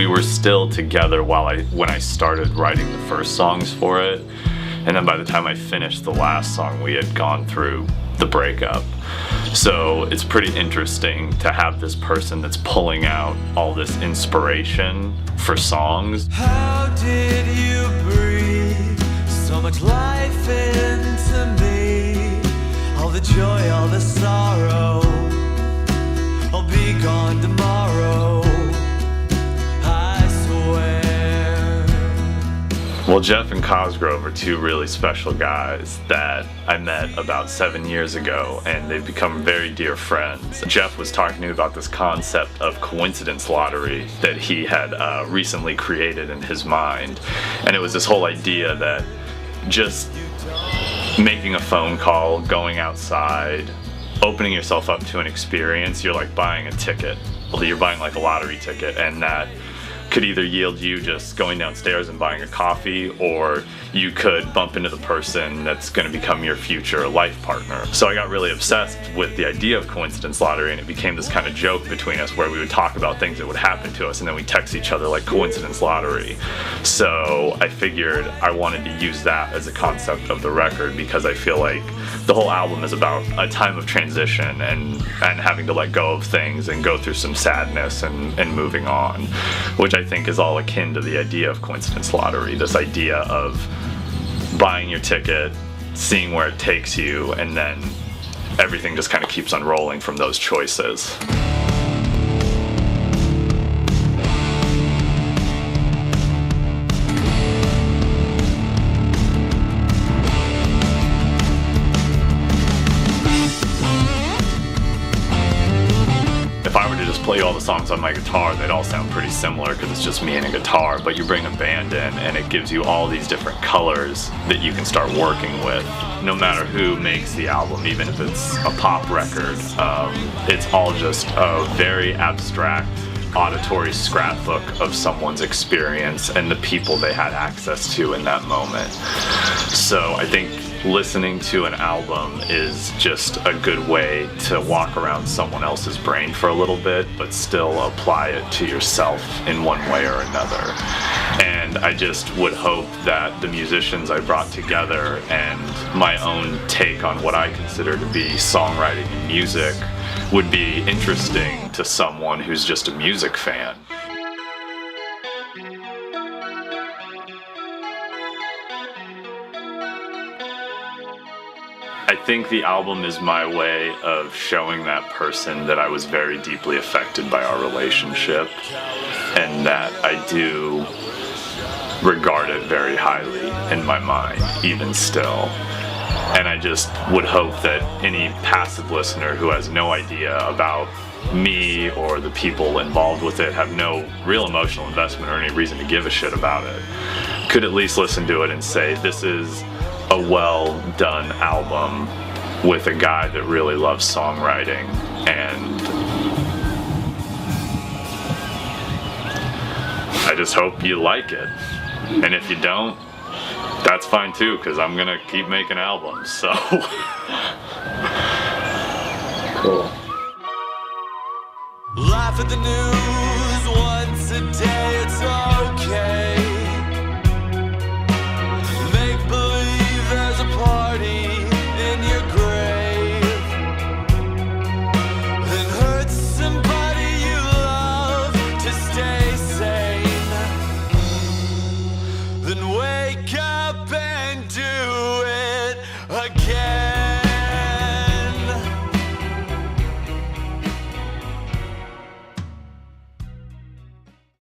we were still together when I started writing the first songs for it. And then by the time I finished the last song, we had gone through the breakup. So it's pretty interesting to have this person that's pulling out all this inspiration for songs. How did you breathe so much life into me? All the joy, all the sorrow, I'll be gone tomorrow, I swear. Well, Jeff and Cosgrove are two really special guys that I met about 7 years ago, and they've become very dear friends. Jeff was talking to me about this concept of coincidence lottery that he had recently created in his mind. And it was this whole idea that just making a phone call, going outside, opening yourself up to an experience, you're like buying a ticket. Well, you're buying like a lottery ticket, and that could either yield you just going downstairs and buying a coffee, or you could bump into the person that's going to become your future life partner. So I got really obsessed with the idea of coincidence lottery, and it became this kind of joke between us where we would talk about things that would happen to us and then we text each other like coincidence lottery. So I figured I wanted to use that as a concept of the record, because I feel like the whole album is about a time of transition and having to let go of things and go through some sadness and moving on, which I think is all akin to the idea of coincidence lottery, this idea of buying your ticket, seeing where it takes you, and then everything just kind of keeps unrolling from those choices. If I were to just play all the songs on my guitar, they'd all sound pretty similar because it's just me and a guitar, but you bring a band in and it gives you all these different colors that you can start working with. No matter who makes the album, even if it's a pop record, it's all just a very abstract auditory scrapbook of someone's experience and the people they had access to in that moment. So I think listening to an album is just a good way to walk around someone else's brain for a little bit, but still apply it to yourself in one way or another. And I just would hope that the musicians I brought together and my own take on what I consider to be songwriting and music would be interesting to someone who's just a music fan. I think the album is my way of showing that person that I was very deeply affected by our relationship, and that I do regard it very highly in my mind, even still. And I just would hope that any passive listener who has no idea about me or the people involved with it, have no real emotional investment or any reason to give a shit about it, could at least listen to it and say, this is a well done album with a guy that really loves songwriting. And I just hope you like it. And if you don't, that's fine too, because I'm gonna keep making albums, so. Cool. Laugh at the news once a day, it's okay. Make believe there's a party in your grave. Then hurt somebody you love to stay sane. Then wake up.